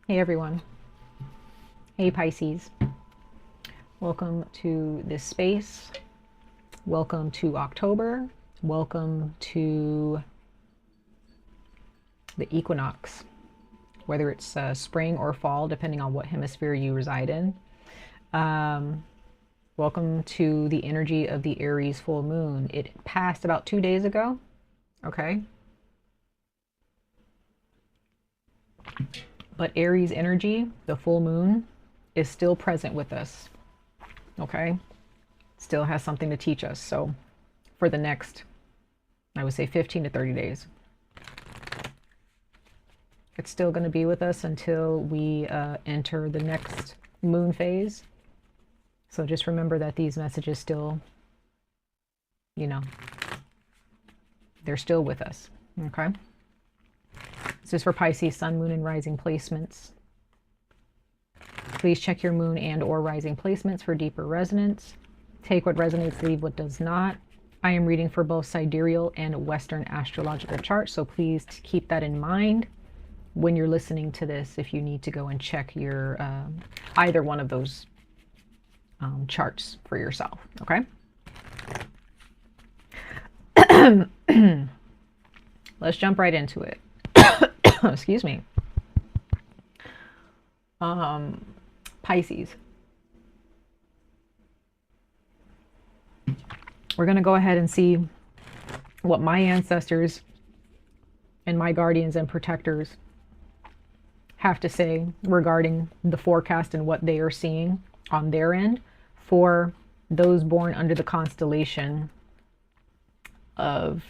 Hey everyone. Hey Pisces. Welcome to this space. Welcome to October. Welcome to the equinox, whether it's spring or fall, depending on what hemisphere you reside in. Welcome to the energy of the Aries full moon. It passed about 2 days ago. Okay. But Aries energy, the full moon, is still present with us. Okay. Still has something to teach us. So for the next, I would say 15 to 30 days, it's still going to be with us until we enter the next moon phase. So just remember that these messages still, they're still with us. Okay. This is for Pisces, sun, moon, and rising placements. Please check your moon and or rising placements for deeper resonance. Take what resonates, leave what does not. I am reading for both sidereal and Western astrological charts, so please keep that in mind when you're listening to this if you need to go and check your either one of those charts for yourself. Okay. Let's jump right into it. Excuse me. Pisces. We're going to go ahead and see what my ancestors and my guardians and protectors have to say regarding the forecast and what they are seeing on their end for those born under the constellation of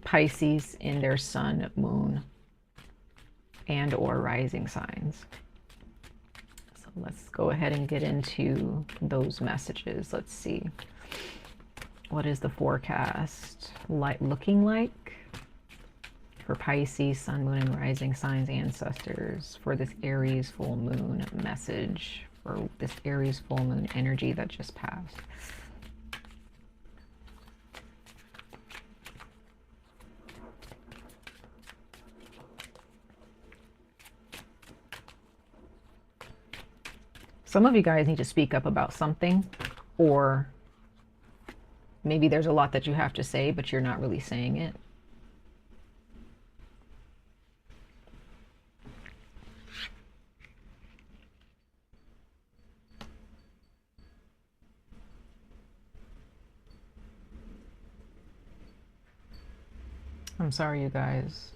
Pisces in their sun, moon, and or rising signs. So let's go ahead and get into those messages. Let's see. What is the forecast looking like for Pisces, sun, moon, and rising signs ancestors for this Aries full moon message, for this Aries full moon energy that just passed? Some of you guys need to speak up about something, or maybe there's a lot that you have to say, but you're not really saying it. I'm sorry, you guys.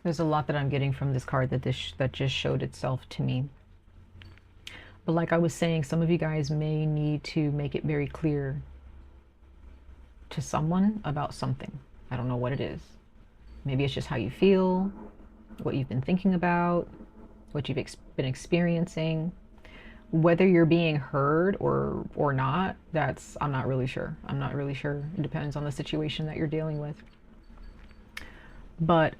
There's a lot that I'm getting from this card that just showed itself to me. But like I was saying, some of you guys may need to make it very clear to someone about something. I don't know what it is. Maybe it's just how you feel, what you've been thinking about, what you've been experiencing. Whether you're being heard or not, I'm not really sure. I'm not really sure. It depends on the situation that you're dealing with. But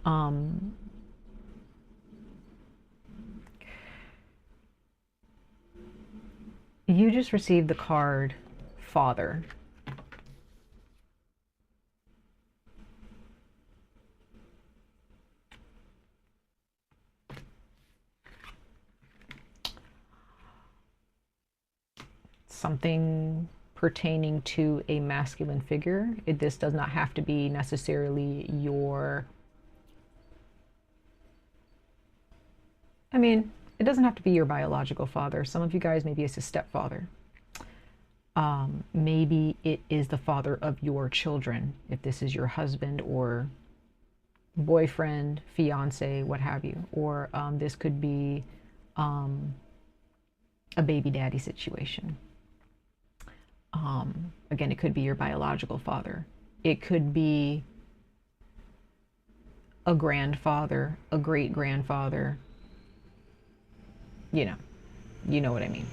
you just received the card Father. Something pertaining to a masculine figure. This does not have to be necessarily your, it doesn't have to be your biological father. Some of you guys, maybe it's a stepfather. Maybe it is the father of your children, if this is your husband or boyfriend, fiance, what have you. Or this could be a baby daddy situation. Again, it could be your biological father. It could be a grandfather, a great grandfather. You know what I mean.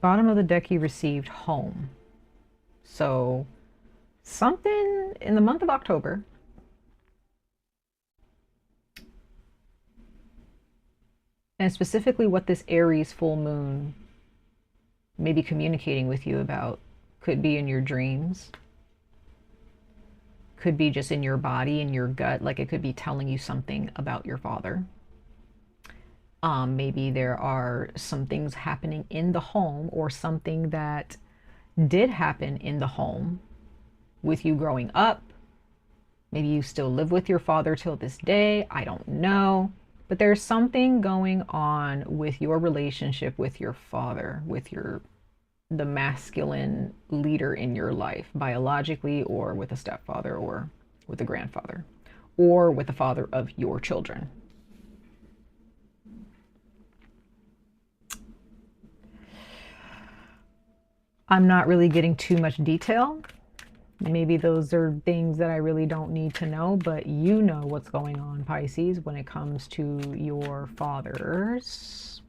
Bottom of the deck, you received home. So something in the month of October, and specifically what this Aries full moon maybe communicating with you about. Could be in your dreams. Could be just in your body, in your gut. Like it could be telling you something about your father. Maybe there are some things happening in the home, or something that did happen in the home with you growing up. Maybe you still live with your father till this day. I don't know. But there's something going on with your relationship with your father, with the masculine leader in your life, biologically, or with a stepfather, or with a grandfather, or with the father of your children. I'm not really getting too much detail. Maybe those are things that I really don't need to know, but you know what's going on, Pisces, when it comes to your father's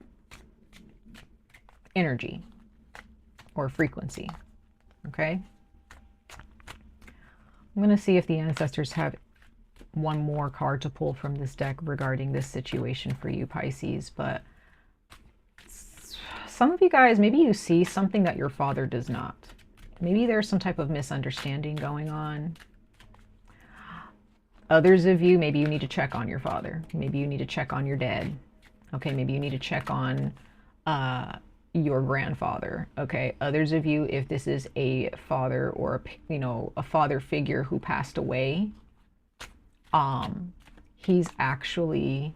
energy or frequency. Okay? I'm going to see if the ancestors have one more card to pull from this deck regarding this situation for you, Pisces. But some of you guys, maybe you see something that your father does not. Maybe there's some type of misunderstanding going on. Others of you, maybe you need to check on your father. Maybe you need to check on your dad. Okay, maybe you need to check on your grandfather. Okay, others of you, if this is a father or a father figure who passed away, he's actually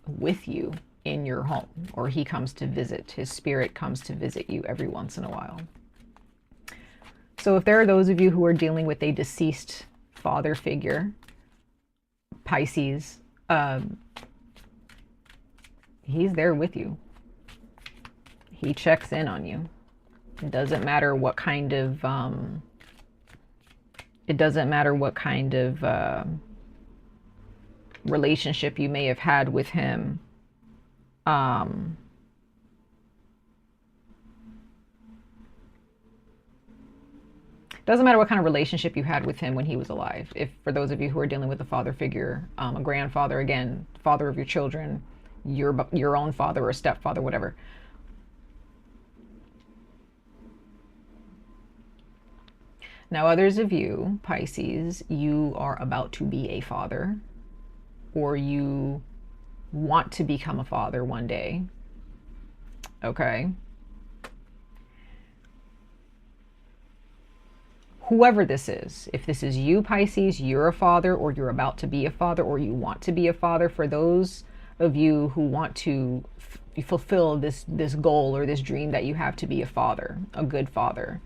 with you in your home, or he comes to visit. His spirit comes to visit you every once in a while. So if there are those of you who are dealing with a deceased father figure, Pisces, he's there with you. He checks in on you. It doesn't matter what kind of relationship you may have had with him. Doesn't matter what kind of relationship you had with him when he was alive. If, for those of you who are dealing with a father figure, a grandfather, again, father of your children, your own father or stepfather, whatever. Now, others of you, Pisces, you are about to be a father, or you want to become a father one day. Okay. Whoever this is, if this is you, Pisces, you're a father, or you're about to be a father, or you want to be a father, for those of you who want to fulfill this goal or this dream that you have to be a father, a good father,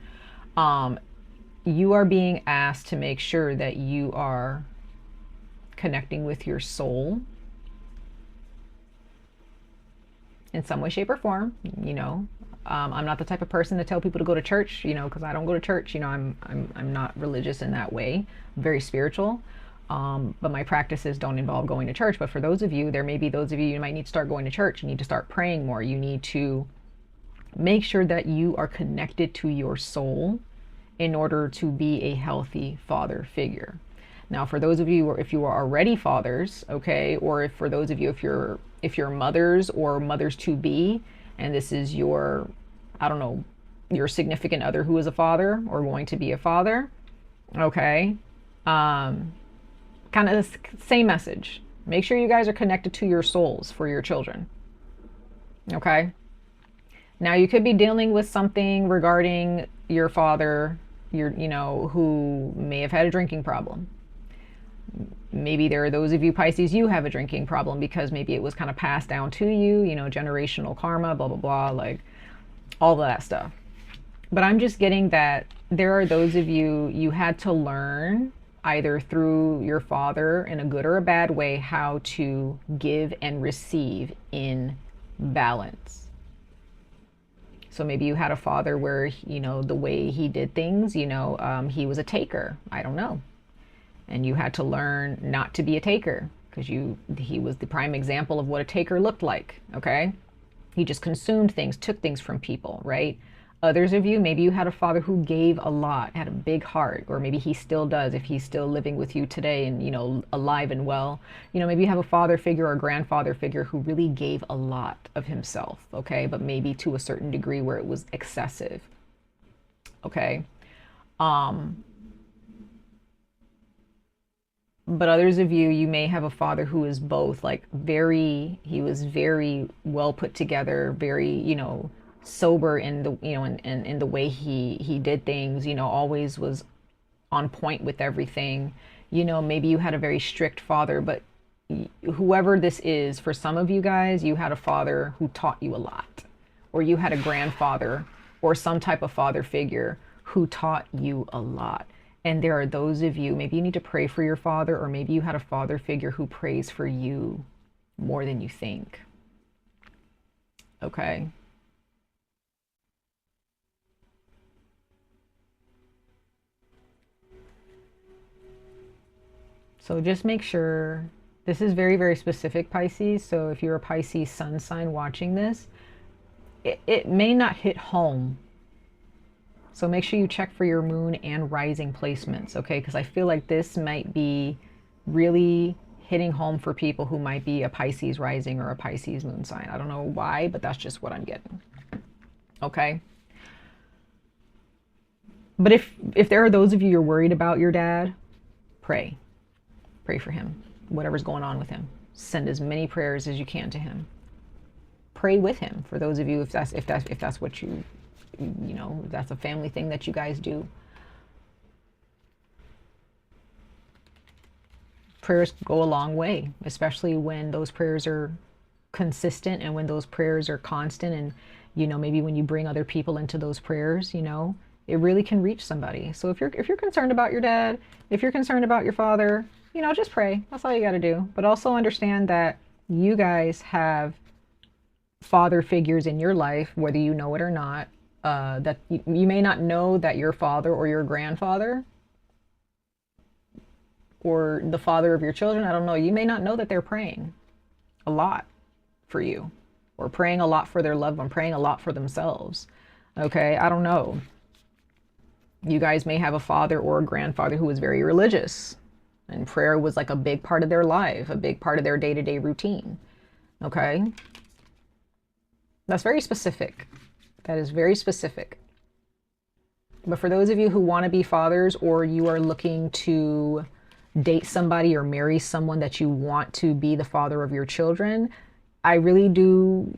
you are being asked to make sure that you are connecting with your soul in some way, shape, or form. I'm not the type of person to tell people to go to church, because I don't go to church. I'm not religious in that way. I'm very spiritual. But my practices don't involve going to church. But for those of you, there may be those of you might need to start going to church. You need to start praying more. You need to make sure that you are connected to your soul in order to be a healthy father figure. Now, for those of you, or if you are already fathers, okay, or if for those of you, if you're mothers or mothers to be, and this is your, I don't know, your significant other who is a father or going to be a father, okay, kind of the same message. Make sure you guys are connected to your souls for your children, okay? Now, you could be dealing with something regarding your father, who may have had a drinking problem. Maybe there are those of you, Pisces, you have a drinking problem because maybe it was kind of passed down to you, generational karma, blah, blah, blah, like all of that stuff. But I'm just getting that there are those of you, you had to learn either through your father in a good or a bad way how to give and receive in balance. So maybe you had a father where, the way he did things, he was a taker. I don't know. And you had to learn not to be a taker because he was the prime example of what a taker looked like, okay? He just consumed things, took things from people, right? Others of you, maybe you had a father who gave a lot, had a big heart, or maybe he still does if he's still living with you today and, you know, alive and well. You know, maybe you have a father figure or a grandfather figure who really gave a lot of himself, okay? But maybe to a certain degree where it was excessive, okay? Um, but others of you, you may have a father who is both, like he was very well put together, very, you know, sober in the, you know, in the way he did things, you know, always was on point with everything. You know, maybe you had a very strict father, but whoever this is, for some of you guys, you had a father who taught you a lot, or you had a grandfather or some type of father figure who taught you a lot. And there are those of you, maybe you need to pray for your father, or maybe you had a father figure who prays for you more than you think. Okay. So just make sure, this is very, very specific, Pisces. So if you're a Pisces sun sign watching this, it may not hit home. So make sure you check for your moon and rising placements, okay? Because I feel like this might be really hitting home for people who might be a Pisces rising or a Pisces moon sign. I don't know why, but that's just what I'm getting. Okay? But if there are those of you you're worried about your dad, pray. Pray for him. Whatever's going on with him. Send as many prayers as you can to him. Pray with him. For those of you, if that's what you know, that's a family thing that you guys do. Prayers go a long way, especially when those prayers are consistent and when those prayers are constant. And, you know, maybe when you bring other people into those prayers, you know, it really can reach somebody. So if you're concerned about your dad, if you're concerned about your father, you know, just pray. That's all you got to do. But also understand that you guys have father figures in your life, whether you know it or not. That you may not know that your father or your grandfather or the father of your children, I don't know, you may not know that they're praying a lot for you, or praying a lot for their loved one, praying a lot for themselves. Okay, I don't know. You guys may have a father or a grandfather who was very religious, and prayer was like a big part of their life, a big part of their day-to-day routine. Okay, that's very specific. That is very specific. But for those of you who want to be fathers, or you are looking to date somebody or marry someone that you want to be the father of your children, I really do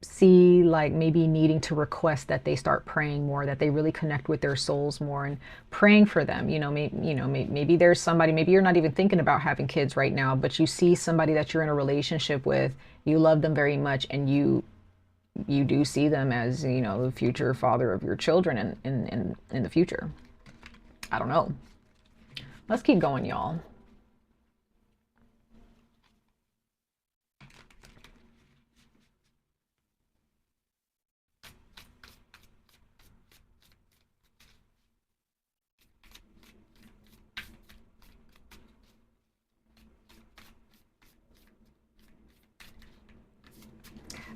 see like maybe needing to request that they start praying more, that they really connect with their souls more and praying for them. Maybe there's somebody, maybe you're not even thinking about having kids right now, but you see somebody that you're in a relationship with, you love them very much, and you do see them as, you know, the future father of your children in the future. I don't know. Let's keep going, y'all.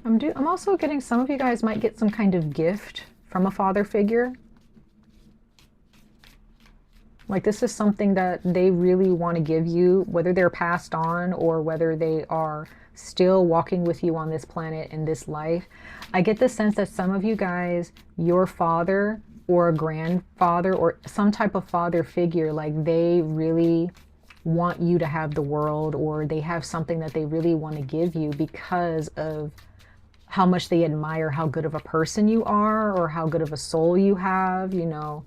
I'm also getting, some of you guys might get some kind of gift from a father figure. Like this is something that they really want to give you, whether they're passed on or whether they are still walking with you on this planet in this life. I get the sense that some of you guys, your father or a grandfather or some type of father figure, like they really want you to have the world, or they have something that they really want to give you because of how much they admire how good of a person you are or how good of a soul you have, you know.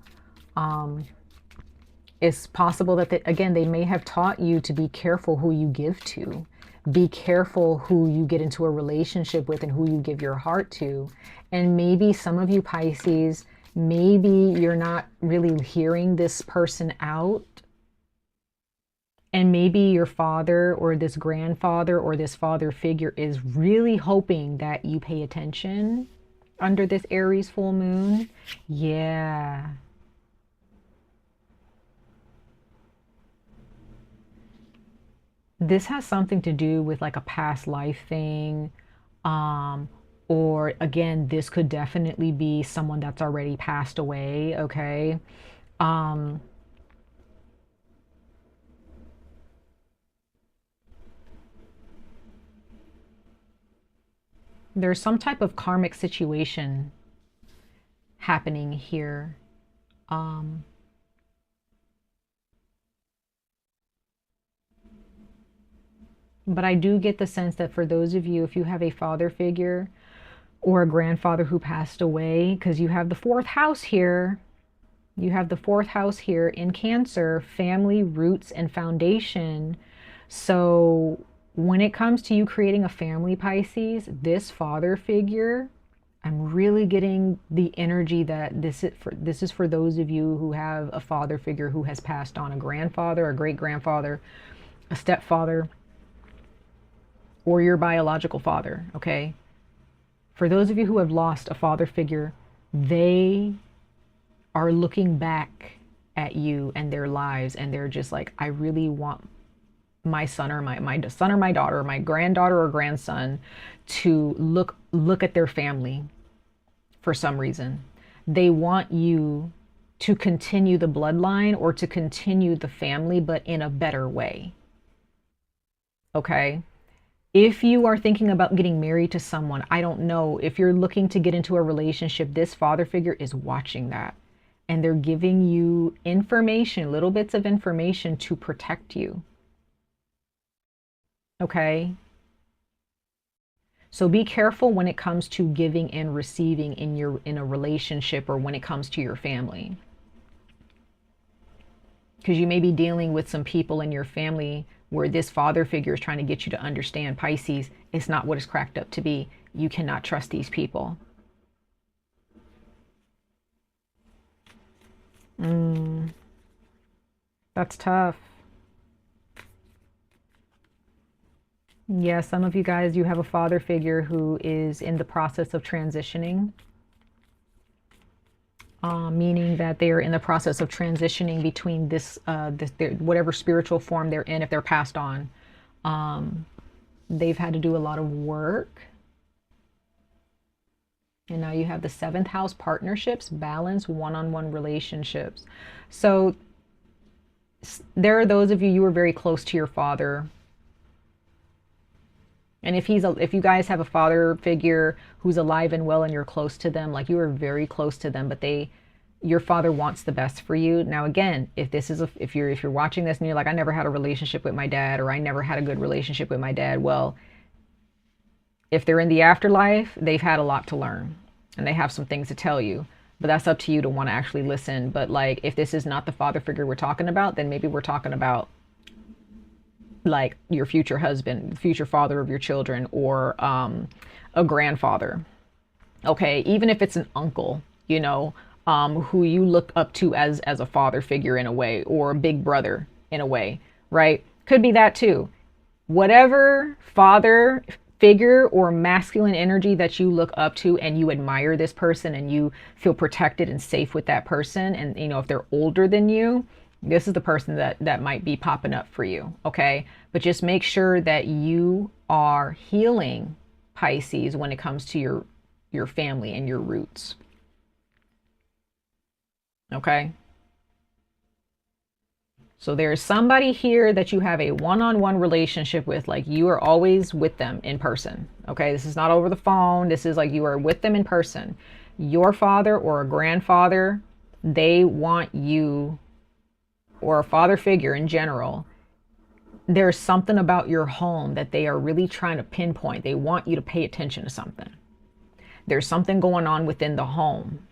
It's possible that, again, they may have taught you to be careful who you give to. Be careful who you get into a relationship with and who you give your heart to. And maybe some of you Pisces, maybe you're not really hearing this person out. And maybe your father or this grandfather or this father figure is really hoping that you pay attention under this Aries full moon. Yeah. This has something to do with like a past life thing, Or again, this could definitely be someone that's already passed away, okay? There's some type of karmic situation happening here. But I do get the sense that for those of you, if you have a father figure or a grandfather who passed away, because you have the fourth house here, you have the fourth house here in Cancer, family, roots, and foundation. So when it comes to you creating a family, Pisces, this father figure, I'm really getting the energy that this is for those of you who have a father figure who has passed on, a grandfather, a great grandfather, a stepfather, or your biological father, okay? For those of you who have lost a father figure, they are looking back at you and their lives, and they're just like, I really want my son or my son or my daughter or my granddaughter or grandson to look at their family for some reason. They want you to continue the bloodline or to continue the family, but in a better way. Okay? If you are thinking about getting married to someone, I don't know, if you're looking to get into a relationship, this father figure is watching that. And they're giving you information, little bits of information to protect you. Okay? So be careful when it comes to giving and receiving in a relationship, or when it comes to your family. Because you may be dealing with some people in your family where this father figure is trying to get you to understand, Pisces, it's not what it's cracked up to be. You cannot trust these people. That's tough. Yeah, some of you guys, you have a father figure who is in the process of transitioning. Meaning that they are in the process of transitioning between this whatever spiritual form they're in, if they're passed on. They've had to do a lot of work. And now you have the seventh house, partnerships, balance, one-on-one relationships. So there are those of you, you were very close to your father. And if you guys have a father figure who's alive and well and you're close to them, like you are very close to them, but your father wants the best for you. Now, again, if you're watching this and you're like, I never had a relationship with my dad, or I never had a good relationship with my dad. Well, if they're in the afterlife, they've had a lot to learn and they have some things to tell you, but that's up to you to want to actually listen. But like, if this is not the father figure we're talking about, then maybe we're talking about like your future husband, future father of your children, or a grandfather. Okay, even if it's an uncle, who you look up to as a father figure in a way, or a big brother in a way, right? Could be that too. Whatever father figure or masculine energy that you look up to and you admire this person and you feel protected and safe with that person, and if they're older than you, this is the person that might be popping up for you, okay? But just make sure that you are healing, Pisces, when it comes to your family and your roots. Okay? So there's somebody here that you have a one-on-one relationship with, like you are always with them in person. Okay? This is not over the phone. This is like you are with them in person. Your father or a grandfather, they want you, or a father figure in general, there's something about your home that they are really trying to pinpoint. They want you to pay attention to something. There's something going on within the home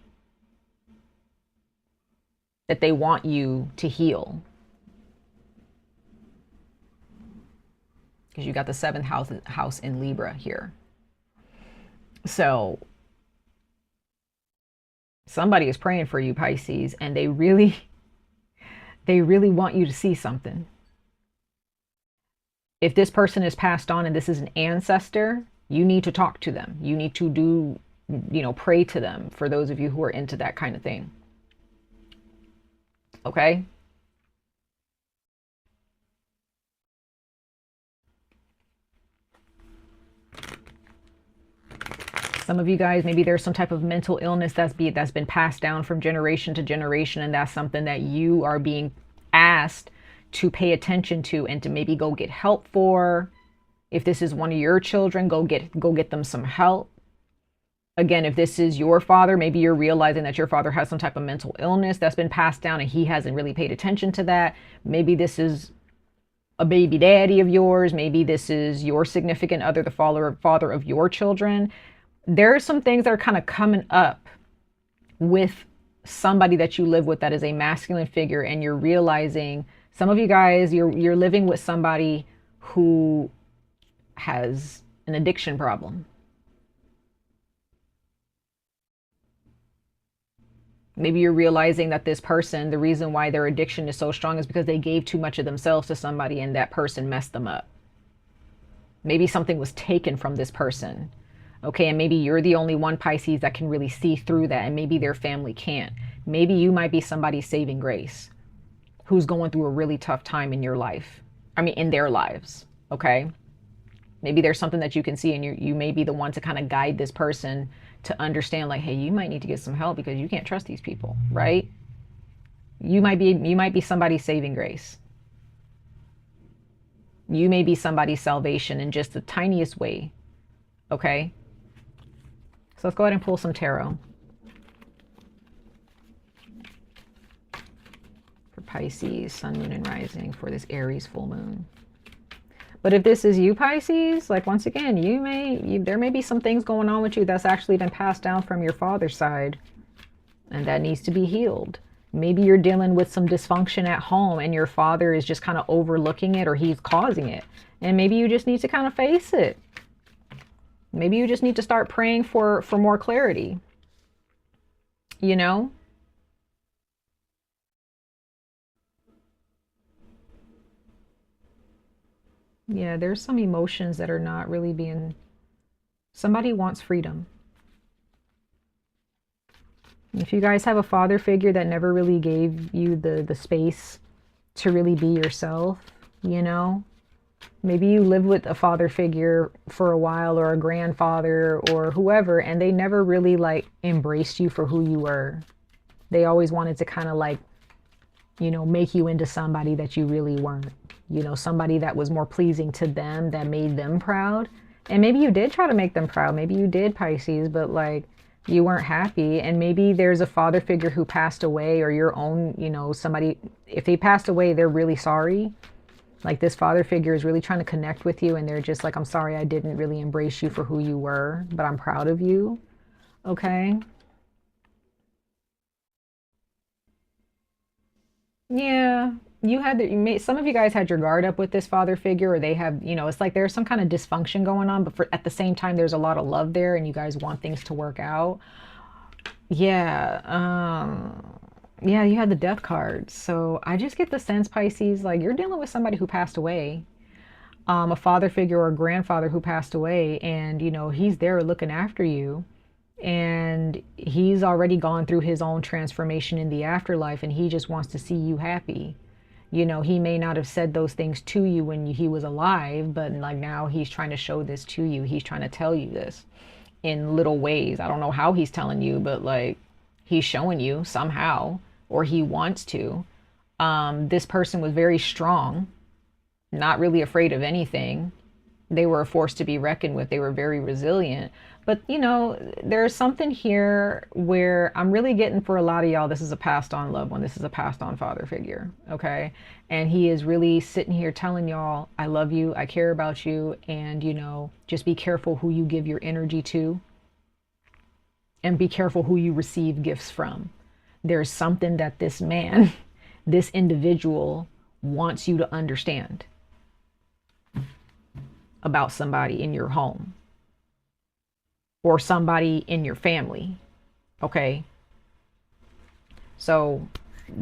that they want you to heal. Because you got the seventh house in Libra here. So somebody is praying for you, Pisces, and they really want you to see something. If this person is passed on and this is an ancestor, you need to talk to them. You need to pray to them, for those of you who are into that kind of thing. Okay? Some of you guys, maybe there's some type of mental illness that's been passed down from generation to generation, and that's something that you are being asked to pay attention to and to maybe go get help for. If this is one of your children, go get them some help. Again, if this is your father, maybe you're realizing that your father has some type of mental illness that's been passed down and he hasn't really paid attention to that. Maybe this is a baby daddy of yours. Maybe this is your significant other, the father of your children. There are some things that are kind of coming up with somebody that you live with that is a masculine figure, and you're realizing, some of you guys, you're living with somebody who has an addiction problem. Maybe you're realizing that this person, the reason why their addiction is so strong is because they gave too much of themselves to somebody and that person messed them up. Maybe something was taken from this person. Okay, and maybe you're the only one, Pisces, that can really see through that, and maybe their family can't. Maybe you might be somebody's saving grace who's going through a really tough time in your life. I mean, in their lives, okay? Maybe there's something that you can see, and you may be the one to kind of guide this person to understand, like, hey, you might need to get some help because you can't trust these people, right? You might be somebody's saving grace. You may be somebody's salvation in just the tiniest way, okay? So let's go ahead and pull some tarot for Pisces, sun, moon, and rising for this Aries full moon. But if this is you, Pisces, like, once again, there may be some things going on with you that's actually been passed down from your father's side, and that needs to be healed. Maybe you're dealing with some dysfunction at home and your father is just kind of overlooking it, or he's causing it. And maybe you just need to kind of face it. Maybe you just need to start praying for more clarity. You know? Yeah, there's some emotions that are not really being... Somebody wants freedom. If you guys have a father figure that never really gave you the space to really be yourself, you know, maybe you lived with a father figure for a while, or a grandfather or whoever, and they never really like embraced you for who you were. They always wanted to kind of like, you know, make you into somebody that you really weren't. You know, somebody that was more pleasing to them, that made them proud. And maybe you did try to make them proud. Maybe you did, Pisces, but like, you weren't happy. And maybe there's a father figure who passed away, or your own, you know, somebody, if they passed away, they're really sorry. Like, this father figure is really trying to connect with you, and they're just like, I'm sorry I didn't really embrace you for who you were, but I'm proud of you. Okay. Yeah. Some of you guys had your guard up with this father figure, or they have, you know, it's like there's some kind of dysfunction going on, but at the same time, there's a lot of love there, and you guys want things to work out. Yeah. Yeah, you had the death card. So I just get the sense, Pisces, like, you're dealing with somebody who passed away, a father figure or a grandfather who passed away, and, you know, he's there looking after you. And he's already gone through his own transformation in the afterlife, and he just wants to see you happy. You know, he may not have said those things to you when he was alive, but like, now he's trying to show this to you. He's trying to tell you this in little ways. I don't know how he's telling you, but like, he's showing you somehow, or he wants to. This person was very strong, not really afraid of anything. They were a force to be reckoned with. They were very resilient. But, you know, there's something here where I'm really getting, for a lot of y'all, this is a passed on loved one. This is a passed on father figure. Okay. And he is really sitting here telling y'all, I love you. I care about you. And, you know, just be careful who you give your energy to, and be careful who you receive gifts from. There's something that this man, this individual, wants you to understand about somebody in your home, or somebody in your family. Okay. So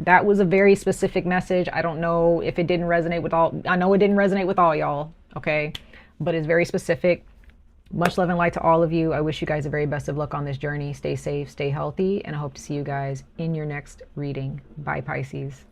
that was a very specific message. I don't know if it didn't resonate with all. I know it didn't resonate with all y'all. Okay. But it's very specific. Much love and light to all of you. I wish you guys the very best of luck on this journey. Stay safe, stay healthy, and I hope to see you guys in your next reading. Bye, Pisces.